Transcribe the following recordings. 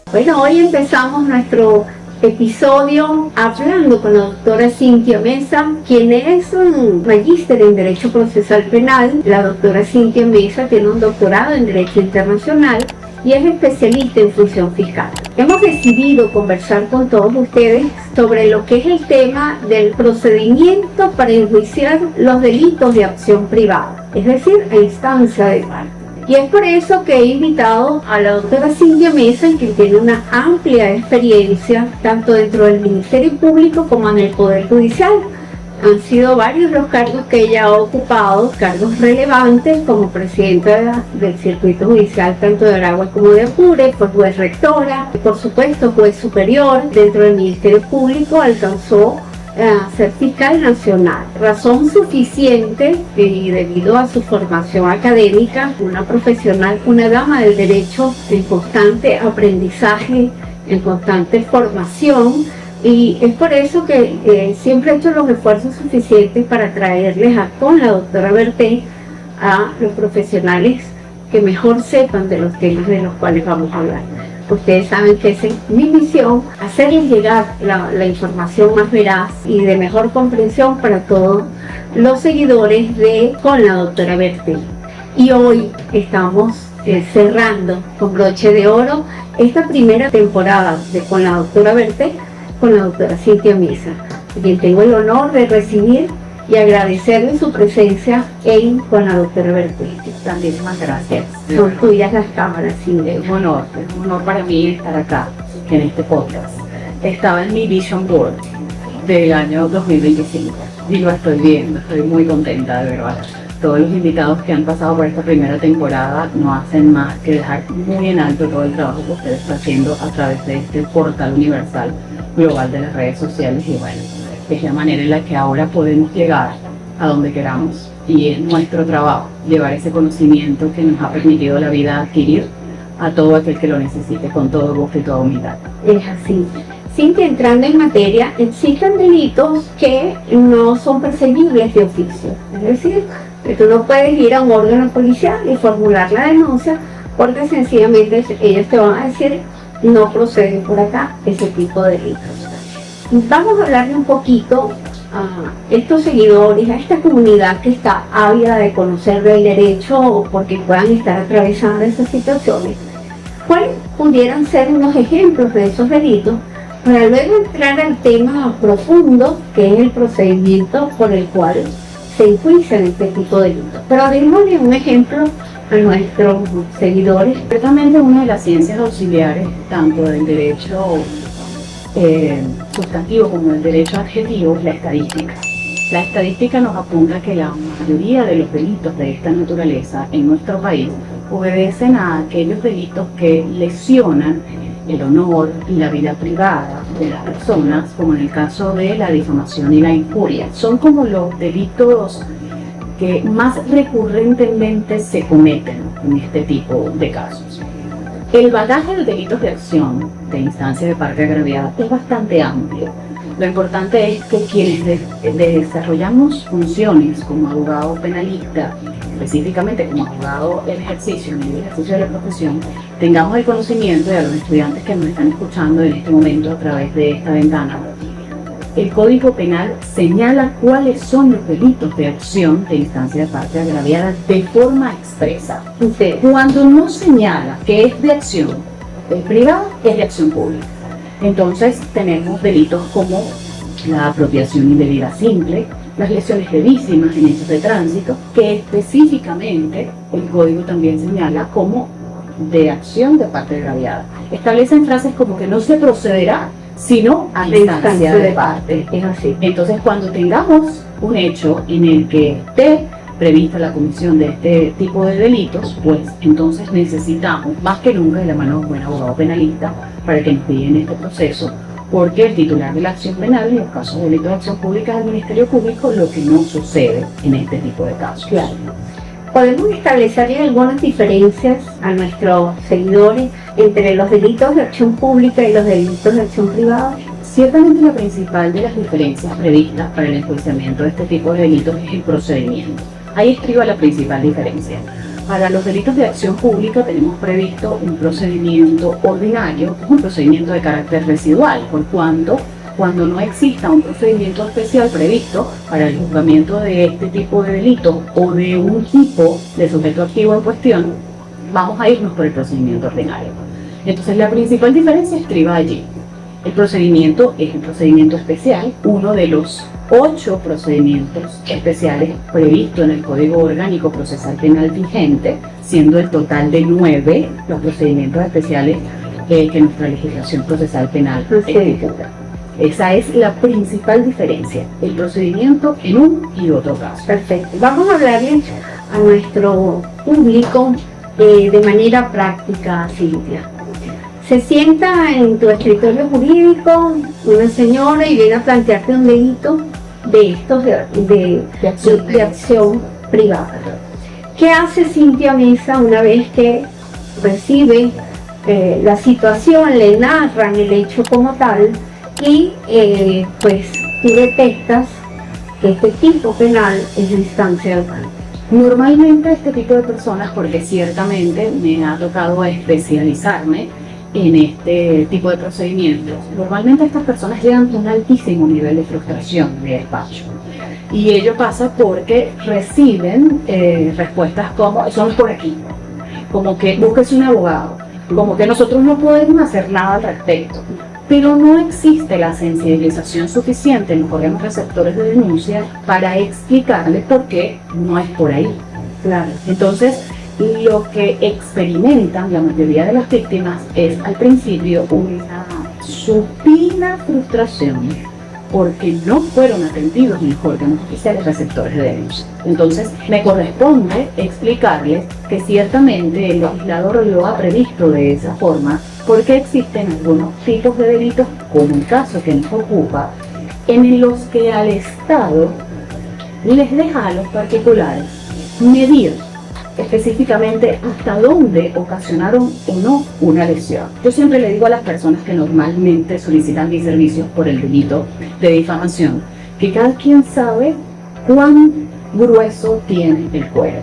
Bueno, hoy empezamos nuestro episodio hablando con la doctora Cintia Mesa, quien es un magíster en Derecho Procesal Penal. La doctora Cintia Mesa tiene un doctorado en Derecho Internacional y es especialista en función fiscal. Hemos decidido conversar con todos ustedes sobre lo que es el tema del procedimiento para enjuiciar los delitos de acción privada, es decir, a instancia de parte. Y es por eso que he invitado a la doctora Cintia Mesa, quien tiene una amplia experiencia tanto dentro del Ministerio Público como en el Poder Judicial. Han sido varios los cargos que ella ha ocupado, cargos relevantes como presidenta del circuito judicial tanto de Aragua como de Apure, fue juez rectora, por supuesto juez superior dentro del Ministerio Público, alcanzó a ser fiscal nacional, razón suficiente y debido a su formación académica, una profesional, una dama del derecho en constante aprendizaje, en constante formación, y es por eso que siempre he hecho los esfuerzos suficientes para traerles con la doctora Berté a los profesionales que mejor sepan de los temas de los cuales vamos a hablar. Ustedes saben que es mi misión hacerles llegar la información más veraz y de mejor comprensión para todos los seguidores de Con la Doctora Berté. Y hoy estamos cerrando con broche de oro esta primera temporada de Con la Doctora Berté, con la doctora Cintia Mesa, a quien tengo el honor de recibir y agradecerle su presencia con la doctora Berté. También más gracias. Son tuyas las cámaras, Cintia. Es un honor para mí estar acá, en este podcast. Estaba en mi Vision Board del año 2025 y lo estoy viendo, estoy muy contenta, de verdad. Todos los invitados que han pasado por esta primera temporada no hacen más que dejar muy en alto todo el trabajo que usted está haciendo a través de este portal universal global de las redes sociales, y bueno, es la manera en la que ahora podemos llegar a donde queramos, y es nuestro trabajo llevar ese conocimiento que nos ha permitido la vida adquirir a todo aquel que lo necesite con todo gusto y toda humildad. Es así. Cintia, entrando en materia, existen delitos que no son perseguibles de oficio, es decir, que tú no puedes ir a un órgano policial y formular la denuncia porque sencillamente ellos te van a decir no procede por acá ese tipo de delitos. Vamos a hablarle un poquito a estos seguidores, a esta comunidad que está ávida de conocer del derecho o porque puedan estar atravesando esas situaciones. ¿Cuáles pudieran ser unos ejemplos de esos delitos para luego entrar al tema profundo que es el procedimiento por el cual se enjuician este tipo de delitos? Pero démosle un ejemplo a nuestros seguidores. Ciertamente una de las ciencias auxiliares, tanto del derecho sustantivo como del derecho adjetivo, es la estadística. La estadística nos apunta que la mayoría de los delitos de esta naturaleza en nuestro país obedecen a aquellos delitos que lesionan el honor y la vida privada de las personas, como en el caso de la difamación y la injuria. Son como los delitos que más recurrentemente se cometen en este tipo de casos. El bagaje de delitos de acción de instancia de parte agraviada es bastante amplio. Lo importante es que quienes desarrollamos funciones como abogado penalista, específicamente como abogado en ejercicio, en el ejercicio de la profesión, tengamos el conocimiento, y a los estudiantes que nos están escuchando en este momento a través de esta ventana, el Código Penal señala cuáles son los delitos de acción de instancia de parte agraviada de forma expresa. Cuando no señala que es de acción privada, es de acción pública. Entonces tenemos delitos como la apropiación indebida simple, las lesiones gravísimas en hechos de tránsito, que específicamente el Código también señala como de acción de parte agraviada. Establecen frases como que no se procederá sino a instancia de parte. Es así. Entonces, cuando tengamos un hecho en el que esté prevista la comisión de este tipo de delitos, pues entonces necesitamos más que nunca de la mano de un buen abogado penalista para que nos guíe en este proceso, porque el titular de la acción penal, en los casos de delitos de acción pública, es el Ministerio Público, lo que no sucede en este tipo de casos. Claro. ¿Podemos establecer algunas diferencias a nuestros seguidores entre los delitos de acción pública y los delitos de acción privada? Ciertamente la principal de las diferencias previstas para el enjuiciamiento de este tipo de delitos es el procedimiento. Ahí estriba la principal diferencia. Para los delitos de acción pública tenemos previsto un procedimiento ordinario, que es un procedimiento de carácter residual, por cuanto cuando no exista un procedimiento especial previsto para el juzgamiento de este tipo de delitos o de un tipo de sujeto activo en cuestión, vamos a irnos por el procedimiento ordinario. Entonces la principal diferencia estriba allí. El procedimiento es un procedimiento especial, uno de los 8 procedimientos especiales previstos en el Código Orgánico Procesal Penal vigente, siendo el total de 9 los procedimientos especiales que nuestra legislación procesal penal estipula. Esa es la principal diferencia, el procedimiento en un y otro caso. Perfecto. Vamos a hablarle a nuestro público de manera práctica, Cintia. Se sienta en tu escritorio jurídico una señora y viene a plantearte un delito de estos de acción privada. ¿Qué hace Cintia Mesa una vez que recibe la situación, le narran el hecho como tal y pues tú detectas que este tipo penal es de instancia local? Normalmente este tipo de personas, porque ciertamente me ha tocado especializarme en este tipo de procedimientos, normalmente estas personas llegan a un altísimo nivel de frustración de despacho. Y ello pasa porque reciben respuestas como, son por aquí, como que búsquese un abogado, como que nosotros no podemos hacer nada al respecto. Pero no existe la sensibilización suficiente en los órganos receptores de denuncia para explicarles por qué no es por ahí. Claro. Entonces, lo que experimentan la mayoría de las víctimas es al principio una supina frustración porque no fueron atendidos en los órganos oficiales receptores de denuncia. Entonces, me corresponde explicarles que ciertamente el legislador lo ha previsto de esa forma porque existen algunos tipos de delitos, como el caso que nos ocupa, en los que al Estado les deja a los particulares medir específicamente hasta dónde ocasionaron o no una lesión. Yo siempre le digo a las personas que normalmente solicitan mis servicios por el delito de difamación, que cada quien sabe cuán grueso tiene el cuero.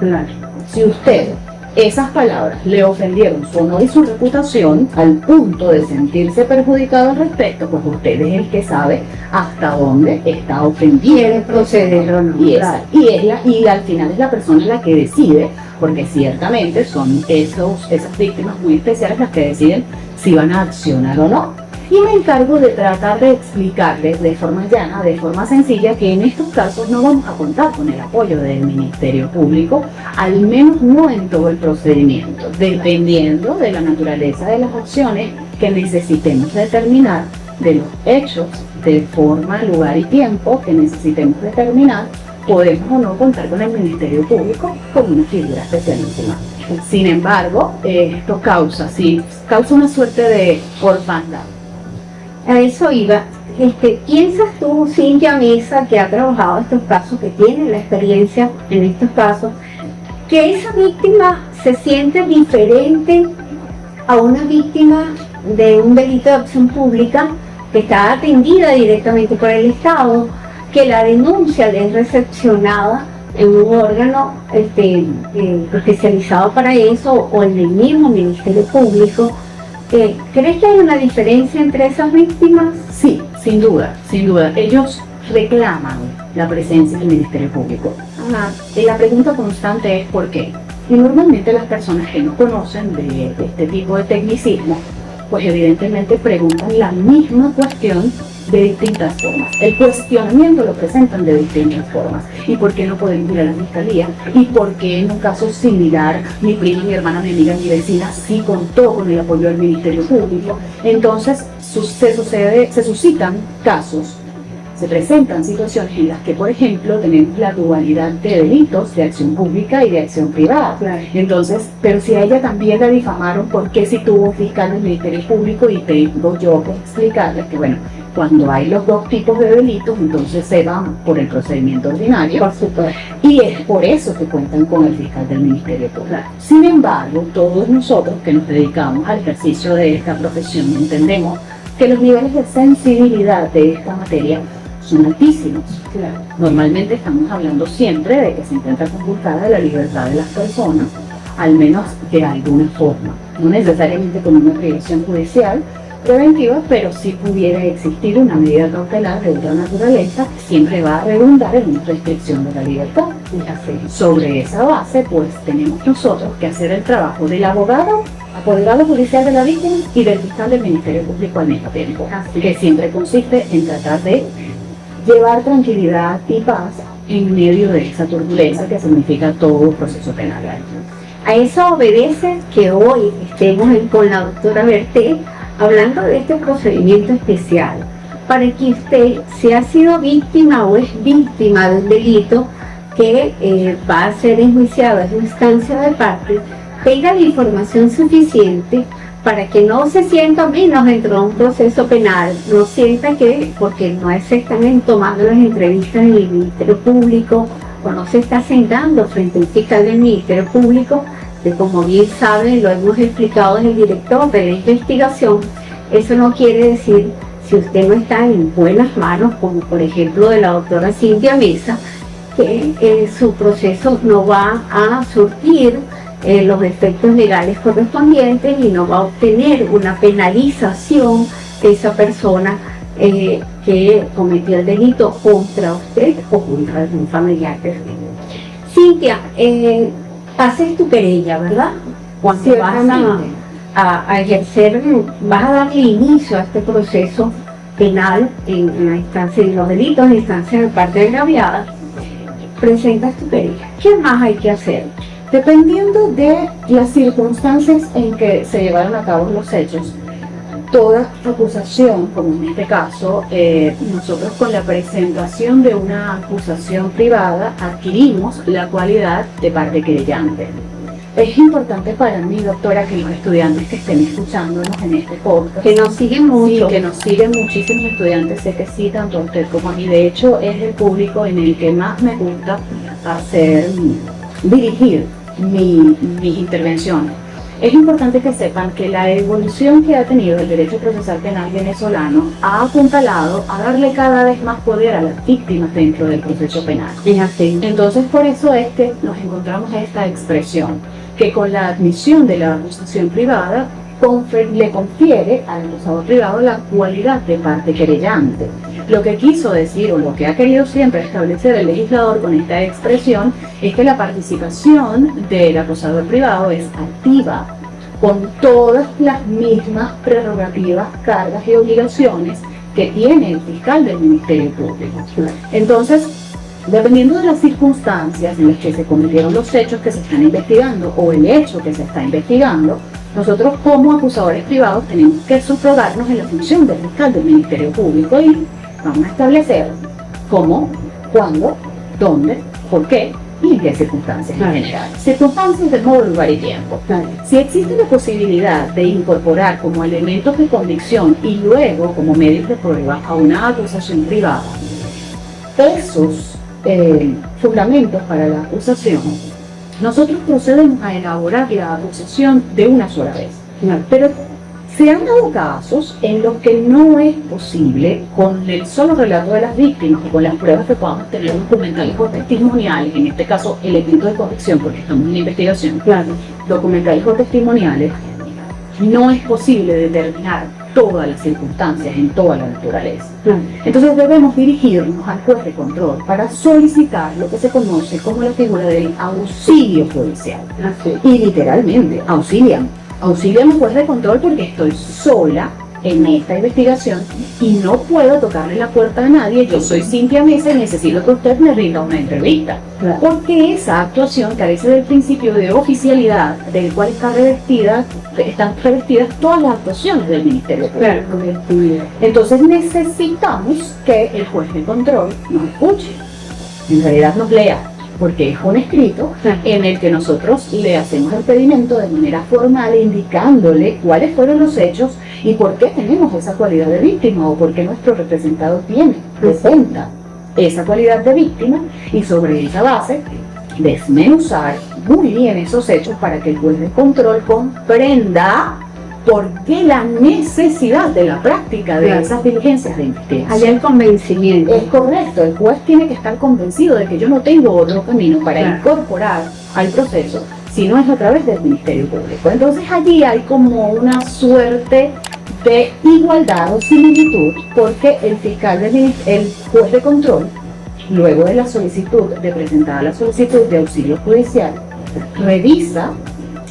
Claro. Si usted esas palabras le ofendieron su honor y su reputación al punto de sentirse perjudicado al respecto, pues usted es el que sabe hasta dónde está ofendido. Quiere proceder o no. Y al final es la persona la que decide, porque ciertamente son esas víctimas muy especiales las que deciden si van a accionar o no. Y me encargo de tratar de explicarles de forma llana, de forma sencilla, que en estos casos no vamos a contar con el apoyo del Ministerio Público, al menos no en todo el procedimiento, dependiendo de la naturaleza de las acciones que necesitemos determinar, de los hechos, de forma, lugar y tiempo que necesitemos determinar, podemos o no contar con el Ministerio Público como una figura especialísima. Sin embargo, esto causa una suerte de orfandad. A eso iba. ¿Piensas tú, Cintia Mesa, que ha trabajado estos casos, que tiene la experiencia en estos casos, que esa víctima se siente diferente a una víctima de un delito de acción pública que está atendida directamente por el Estado, que la denuncia le es recepcionada en un órgano especializado para eso o en el mismo Ministerio Público? ¿Crees que hay una diferencia entre esas víctimas? Sí, sin duda, sin duda. Ellos reclaman la presencia del Ministerio Público. La pregunta constante es ¿por qué? Y normalmente las personas que no conocen de este tipo de tecnicismo, pues evidentemente preguntan la misma cuestión de distintas formas. El cuestionamiento lo presentan de distintas formas. ¿Y por qué no podemos ir a la fiscalía? ¿Y por qué en un caso similar mi prima, mi hermana, mi amiga, mi vecina sí contó con el apoyo del Ministerio Público? Entonces se suscitan casos, se presentan situaciones en las que, por ejemplo, tenemos la dualidad de delitos de acción pública y de acción privada. Claro. Entonces, pero si a ella también la difamaron, ¿por qué si tuvo fiscal del Ministerio Público? Y tengo yo que explicarles que, bueno, cuando hay los dos tipos de delitos, entonces se van por el procedimiento ordinario. Por supuesto. Y es por eso que cuentan con el fiscal del Ministerio Público. Sin embargo, todos nosotros que nos dedicamos al ejercicio de esta profesión entendemos que los niveles de sensibilidad de esta materia son altísimos. Claro. Normalmente estamos hablando siempre de que se intenta conculcar la libertad de las personas, al menos de alguna forma, no necesariamente con una privación judicial preventiva, pero si pudiera existir una medida cautelar de otra naturaleza, siempre va a redundar en una restricción de la libertad. Sobre esa base, pues tenemos nosotros que hacer el trabajo del abogado, apoderado judicial de la víctima y del fiscal del Ministerio Público al mismo tiempo, que siempre consiste en tratar de llevar tranquilidad y paz en medio de esa turbulencia que significa todo proceso penal. A eso obedece que hoy estemos con la doctora Berté hablando de este procedimiento especial, para que usted, si ha sido víctima o es víctima de un delito que va a ser enjuiciado en instancia de parte, tenga la información suficiente para que no se sienta menos dentro de un proceso penal, no sienta que porque no se están tomando las entrevistas en el Ministerio Público o no se está sentando frente al fiscal del Ministerio Público, que como bien saben, lo hemos explicado desde el director de la investigación, eso no quiere decir, si usted no está en buenas manos, como por ejemplo de la doctora Cintia Mesa, que su proceso no va a surtir los efectos legales correspondientes y no va a obtener una penalización de esa persona que cometió el delito contra usted o contra algún familiar. Cintia, haces tu querella, ¿verdad? Cuando vas a ejercer, vas a darle inicio a este proceso penal en la instancia de los delitos, en instancia de parte agraviada, presentas tu querella. ¿Qué más hay que hacer? Dependiendo de las circunstancias en que se llevaron a cabo los hechos, toda acusación, como en este caso, nosotros con la presentación de una acusación privada adquirimos la cualidad de parte querellante. Es importante para mí, doctora, que los estudiantes que estén escuchándonos en este podcast, que nos siguen mucho, sí, que nos siguen muchísimos estudiantes, sé que sí, tanto a usted como a mí, de hecho es el público en el que más me gusta dirigir mis intervenciones. Es importante que sepan que la evolución que ha tenido el derecho procesal penal venezolano ha apuntalado a darle cada vez más poder a las víctimas dentro del proceso penal. Es así. Entonces, por eso es que nos encontramos esta expresión, que con la admisión de la acusación privada le confiere al acusador privado la cualidad de parte querellante. Lo que quiso decir, o lo que ha querido siempre establecer el legislador con esta expresión, es que la participación del acusador privado es activa, con todas las mismas prerrogativas, cargas y obligaciones que tiene el fiscal del Ministerio Público. Entonces, dependiendo de las circunstancias en las que se cometieron los hechos que se están investigando o el hecho que se está investigando, nosotros como acusadores privados tenemos que subrogarnos en la función del fiscal del Ministerio Público y vamos a establecer cómo, cuándo, dónde, por qué y en qué circunstancias en general. Circunstancias de modo, lugar y tiempo. Si existe la posibilidad de incorporar como elementos de convicción y luego como medios de prueba a una acusación privada esos fundamentos para la acusación, nosotros procedemos a elaborar la acusación de una sola vez. Pero se han dado casos en los que no es posible, con el solo relato de las víctimas o con las pruebas que podamos tener documentales o testimoniales, en este caso elementos de convicción porque estamos en la investigación, documentales o testimoniales, no es posible determinar todas las circunstancias en toda la naturaleza. Entonces debemos dirigirnos al juez de control para solicitar lo que se conoce como la figura del auxilio judicial. Y literalmente, auxilian al juez de control porque estoy sola en esta investigación y no puedo tocarle la puerta a nadie. Yo soy Cintia Mesa y necesito que usted me rinda una entrevista. Porque esa actuación carece del principio de oficialidad del cual están revestidas todas las actuaciones del Ministerio Público. Entonces necesitamos que el juez de control nos escuche, en realidad nos lea, porque es un escrito en el que nosotros le hacemos el pedimento de manera formal indicándole cuáles fueron los hechos y por qué tenemos esa cualidad de víctima o por qué nuestro representado presenta esa cualidad de víctima y sobre esa base desmenuzar muy bien esos hechos para que el juez de control comprenda porque la necesidad de la práctica de esas diligencias de investigación. Hay el convencimiento. Es correcto, el juez tiene que estar convencido de que yo no tengo otro camino para incorporar al proceso, si no es a través del Ministerio Público. Entonces allí hay como una suerte de igualdad o similitud, porque el fiscal, el juez de control, luego de la solicitud, de presentada la solicitud de auxilio judicial, revisa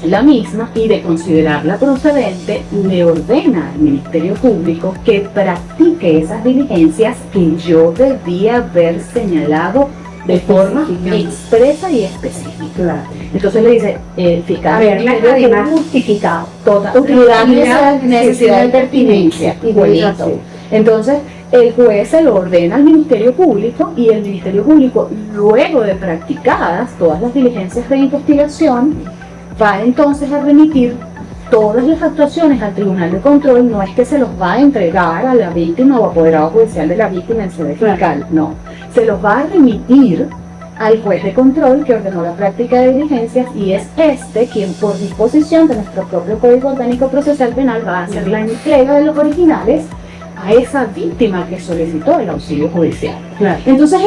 la misma y de considerarla procedente, le ordena al Ministerio Público que practique esas diligencias que yo debía haber señalado de forma expresa y específica. Claro. Entonces le dice, fiscal, haberla además justificado. La necesidad de pertinencia, igualito. Entonces, el juez se lo ordena al Ministerio Público y el Ministerio Público, luego de practicadas todas las diligencias de investigación, va entonces a remitir todas las actuaciones al Tribunal de Control. No es que se los va a entregar a la víctima o apoderado judicial de la víctima en sede fiscal, no. Se los va a remitir al juez de control que ordenó la práctica de diligencias, y es este quien, por disposición de nuestro propio Código Orgánico Procesal Penal, va a hacer la entrega de los originales a esa víctima que solicitó el auxilio judicial. Claro. Entonces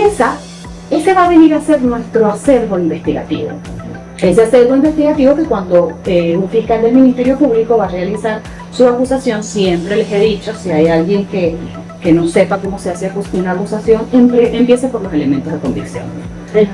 ese va a venir a ser nuestro acervo investigativo. Ese acervo investigativo que cuando un fiscal del Ministerio Público va a realizar su acusación, siempre les he dicho, si hay alguien que no sepa cómo se hace una acusación, empiece por los elementos de convicción.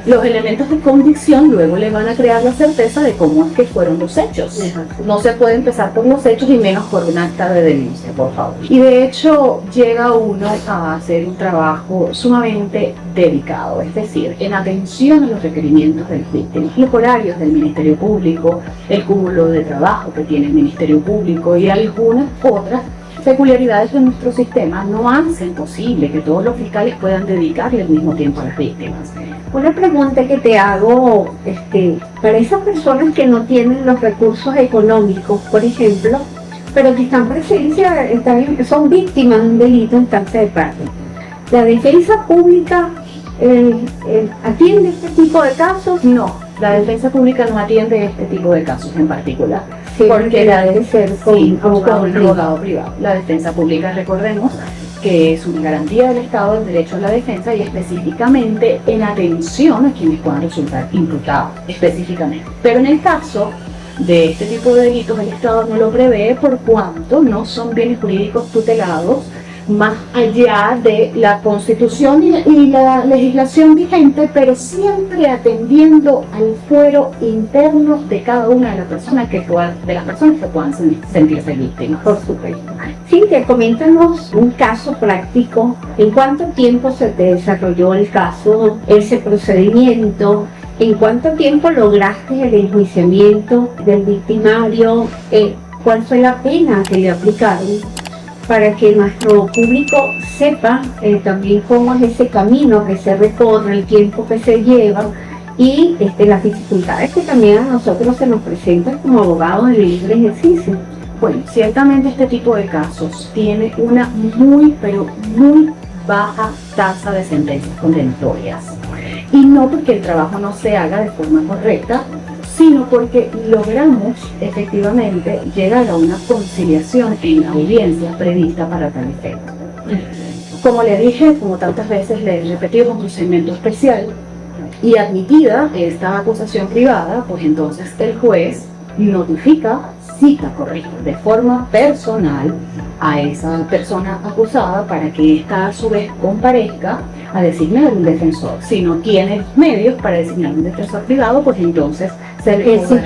Los elementos de convicción luego le van a crear la certeza de cómo es que fueron los hechos. No se puede empezar por los hechos y menos por un acta de denuncia, por favor. Y de hecho llega uno a hacer un trabajo sumamente dedicado, es decir, en atención a los requerimientos de las víctimas, los horarios del Ministerio Público, el cúmulo de trabajo que tiene el Ministerio Público y algunas otras peculiaridades de nuestro sistema no hacen posible que todos los fiscales puedan dedicarle el mismo tiempo a las víctimas. Una pregunta que te hago, para esas personas que no tienen los recursos económicos, por ejemplo, pero que están son víctimas de un delito en instancia de parte, ¿la defensa pública atiende este tipo de casos? No, la defensa pública no atiende este tipo de casos en particular. Porque debe ser con abogado privado. La defensa pública, recordemos, que es una garantía del Estado del derecho a la defensa, y específicamente en atención a quienes puedan resultar imputados, específicamente. Pero en el caso de este tipo de delitos, el Estado no lo prevé por cuanto no son bienes jurídicos tutelados más allá de la Constitución y la legislación vigente, pero siempre atendiendo al fuero interno de cada una de las personas que puedan sentirse víctimas. Por supuesto. Cintia, coméntanos un caso práctico. ¿En cuánto tiempo se te desarrolló el caso, ese procedimiento? ¿En cuánto tiempo lograste el enjuiciamiento del victimario? ¿Cuál fue la pena que le aplicaron? Para que nuestro público sepa también cómo es ese camino que se recorre, el tiempo que se lleva y las dificultades que también a nosotros se nos presentan como abogados de libre ejercicio. Bueno, ciertamente este tipo de casos tiene una muy, pero muy baja tasa de sentencias condenatorias. Y no porque el trabajo no se haga de forma correcta, sino porque logramos efectivamente llegar a una conciliación en la audiencia prevista para tal efecto. Como le dije, como tantas veces le he repetido, un procedimiento especial, y admitida esta acusación privada, pues entonces el juez notifica, cita, de forma personal a esa persona acusada para que ésta a su vez comparezca a designar un defensor. Si no tiene medios para designar un defensor privado, pues entonces él sí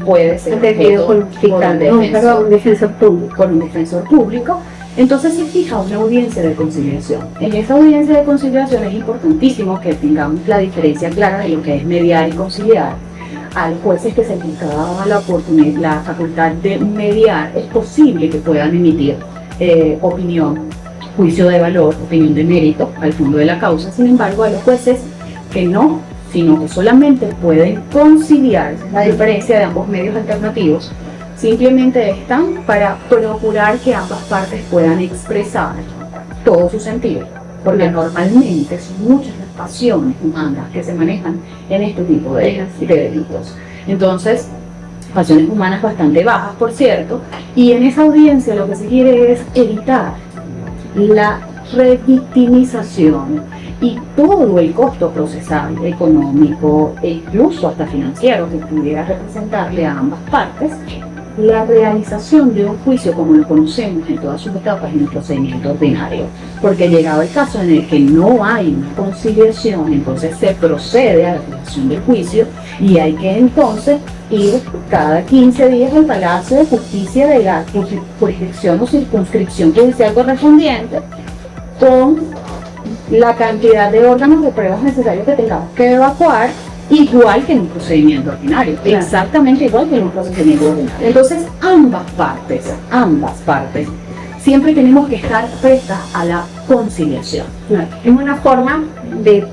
puede ser defendido por un defensor público. Por un defensor público. Entonces se fija una audiencia de conciliación. En esa audiencia de conciliación es importantísimo que tengamos la diferencia clara de lo que es mediar y conciliar. Al jueces que se les da la oportunidad, la facultad de mediar, es posible que puedan emitir opinión, juicio de valor, opinión de mérito al fondo de la causa. Sin embargo, a los jueces que no, sino que solamente pueden conciliar, la diferencia de ambos medios alternativos, simplemente están para procurar que ambas partes puedan expresar todo su sentido, porque normalmente son muchas las pasiones humanas que se manejan en este tipo de delitos. Entonces, pasiones humanas bastante bajas, por cierto, y en esa audiencia lo que se quiere es evitar la revictimización y todo el costo procesal, económico e incluso hasta financiero que pudiera representarle a ambas partes la realización de un juicio como lo conocemos en todas sus etapas en el procedimiento ordinario. Porque llegado el caso en el que no hay una conciliación, entonces se procede a la creación del juicio y hay que entonces ir cada 15 días al Palacio de Justicia de la jurisdicción o circunscripción judicial correspondiente con la cantidad de órganos de pruebas necesarios que tengamos que evacuar, igual que en un procedimiento ordinario, claro. Exactamente igual que en un procedimiento ordinario. Entonces, ambas partes, siempre tenemos que estar prestas a la conciliación. Claro. Es una forma de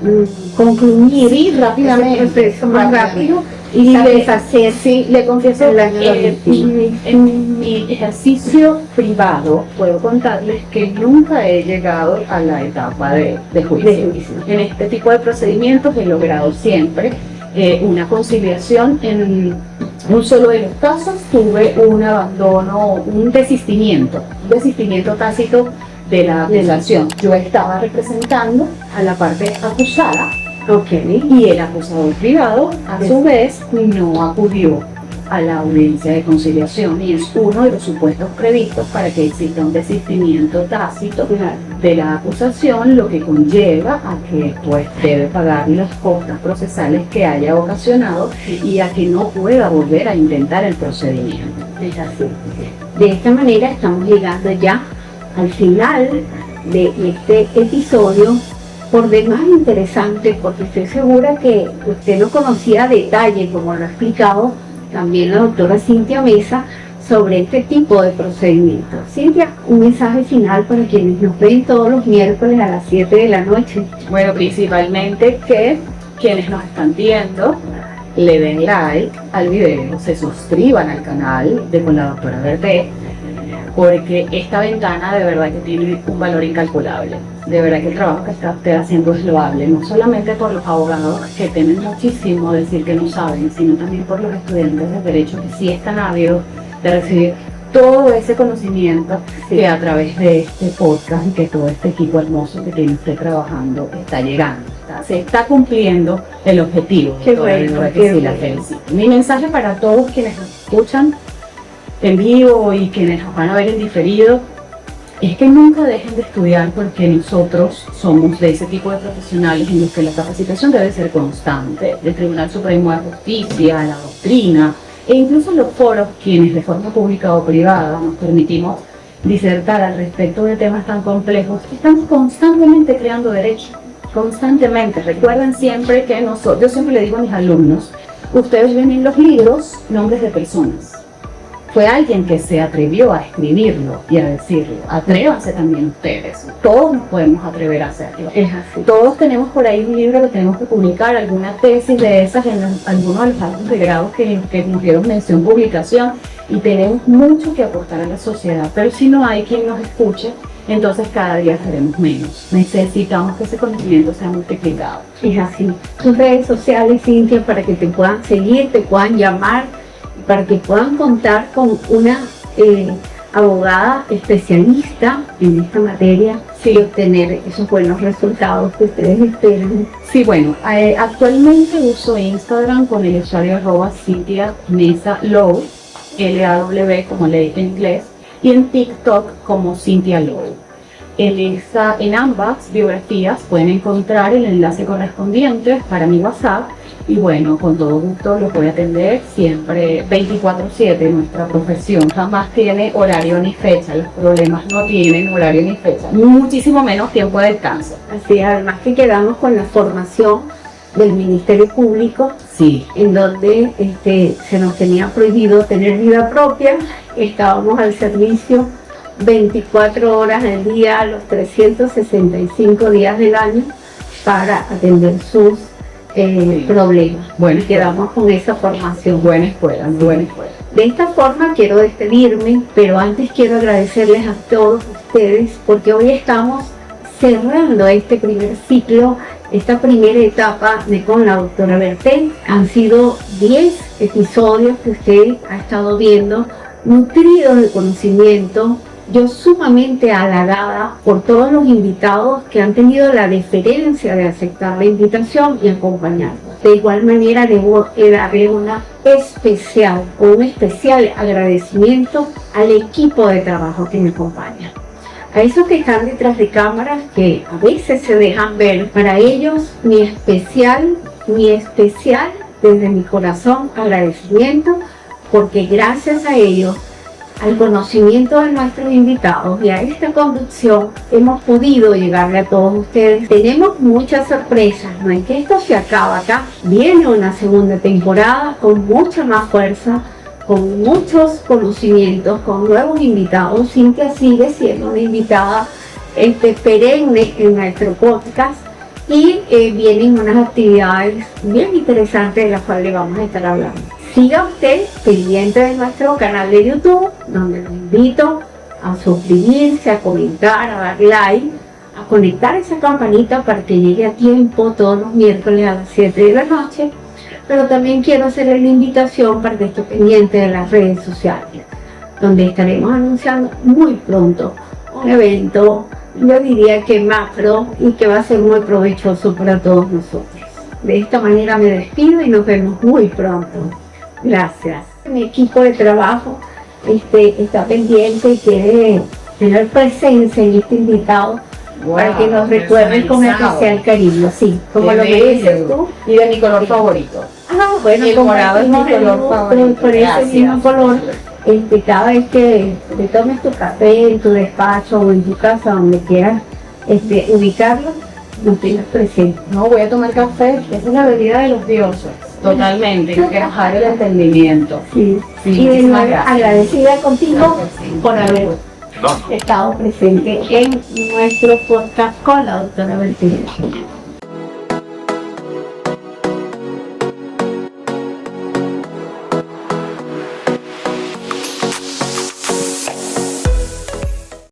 concluir rápidamente, el proceso más rápido y satisfacer. Sí, le confieso, en mi ejercicio privado puedo contarles que nunca he llegado a la etapa de juicio. En este tipo de procedimientos he logrado siempre una conciliación. En un solo de los casos tuve un abandono, un desistimiento tácito de la acusación. Yo estaba representando a la parte acusada. Okay. Y el acusador privado, a su vez, no acudió a la audiencia de conciliación y es uno de los supuestos previstos para que exista un desistimiento tácito de la acusación, lo que conlleva a que pues debe pagar las costas procesales que haya ocasionado y a que no pueda volver a intentar el procedimiento. Es así. De esta manera estamos llegando ya al final de este episodio, por demás interesante, porque estoy segura que usted no conocía a detalle, como lo ha explicado también la doctora Cynthia Meza, sobre este tipo de procedimientos. Cynthia, un mensaje final para quienes nos ven todos los miércoles a las 7 de la noche. Bueno, principalmente que quienes nos están viendo le den like al video, se suscriban al canal de Con la Doctora Berté, porque esta ventana de verdad que tiene un valor incalculable. De verdad que el trabajo que está usted haciendo es loable, no solamente por los abogados que tienen muchísimo decir que no saben, sino también por los estudiantes de Derecho que sí están ávidos de recibir todo ese conocimiento que a través de este podcast y que todo este equipo hermoso que tiene usted trabajando está llegando. Se está cumpliendo el objetivo. Qué bueno, que sí, la felicito. Mi mensaje para todos quienes nos escuchan en vivo y quienes nos van a ver en diferido es que nunca dejen de estudiar, porque nosotros somos de ese tipo de profesionales en los que la capacitación debe ser constante. El Tribunal Supremo de Justicia, la doctrina e incluso los foros, quienes de forma pública o privada nos permitimos disertar al respecto de temas tan complejos, estamos constantemente creando derecho, constantemente. Recuerden siempre que yo siempre le digo a mis alumnos, ustedes ven en los libros nombres de personas. Fue alguien que se atrevió a escribirlo y a decirlo. Atrévanse también ustedes. Todos nos podemos atrever a hacerlo. Es así. Todos tenemos por ahí un libro que tenemos que publicar, alguna tesis de esas en algunos de los altos de grado que nos dieron mención publicación, y tenemos mucho que aportar a la sociedad. Pero si no hay quien nos escuche, entonces cada día seremos menos. Necesitamos que ese conocimiento sea multiplicado. Es así. Tus redes sociales, Cynthia, para que te puedan seguir, te puedan llamar, para que puedan contar con una abogada especialista en esta materia y obtener esos buenos resultados que ustedes esperan. Sí, bueno, actualmente uso Instagram con el usuario @Cynthia Meza Law, L-A-W como ley en inglés, y en TikTok como Cynthia Law. En ambas biografías pueden encontrar el enlace correspondiente para mi WhatsApp. Y bueno, con todo gusto los voy a atender siempre 24/7. Nuestra profesión jamás tiene horario ni fecha, los problemas no tienen horario ni fecha, muchísimo menos tiempo de descanso. Así, además que quedamos con la formación del Ministerio Público, sí, en donde se nos tenía prohibido tener vida propia. Estábamos al servicio 24 horas al día, los 365 días del año, para atender sus problemas. Bueno, y quedamos con esa formación. Buena escuela, buena escuela. De esta forma quiero despedirme, pero antes quiero agradecerles a todos ustedes, porque hoy estamos cerrando este primer ciclo esta primera etapa de con la doctora Berté. Han sido 10 episodios que usted ha estado viendo, nutridos de conocimiento. Yo sumamente halagada por todos los invitados que han tenido la deferencia de aceptar la invitación y acompañarnos. De igual manera debo darle un especial agradecimiento al equipo de trabajo que me acompaña. A esos que están detrás de cámaras, que a veces se dejan ver, para ellos mi especial desde mi corazón agradecimiento, porque gracias a ellos, al conocimiento de nuestros invitados y a esta conducción, hemos podido llegarle a todos ustedes. Tenemos muchas sorpresas, no es que esto se acaba acá, viene una segunda temporada con mucha más fuerza, con muchos conocimientos, con nuevos invitados. Cintia sigue siendo una invitada perenne en nuestro podcast y vienen unas actividades bien interesantes de las cuales le vamos a estar hablando. Siga usted pendiente de nuestro canal de YouTube, donde lo invito a suscribirse, a comentar, a dar like, a conectar esa campanita para que llegue a tiempo todos los miércoles a las 7 de la noche. Pero también quiero hacerle la invitación para que esté pendiente de las redes sociales, donde estaremos anunciando muy pronto un evento, yo diría que macro, y que va a ser muy provechoso para todos nosotros. De esta manera me despido y nos vemos muy pronto. Gracias. Mi equipo de trabajo está pendiente y quiere tener presencia en este invitado. Wow, para que nos recuerden con especial cariño, sí, como lo mereces tú. Y de mi color favorito. Ah, bueno, el morado es mi color favorito. Por ese mismo color, cada vez que te tomes tu café en tu despacho o en tu casa, donde quieras ubicarlo, lo tengas presente. No, voy a tomar café, esa es la bebida de los dioses. Totalmente, que bajar el entendimiento. Sí. Y de nuevo agradecida contigo por haber estado presente en nuestro podcast con la doctora Berté.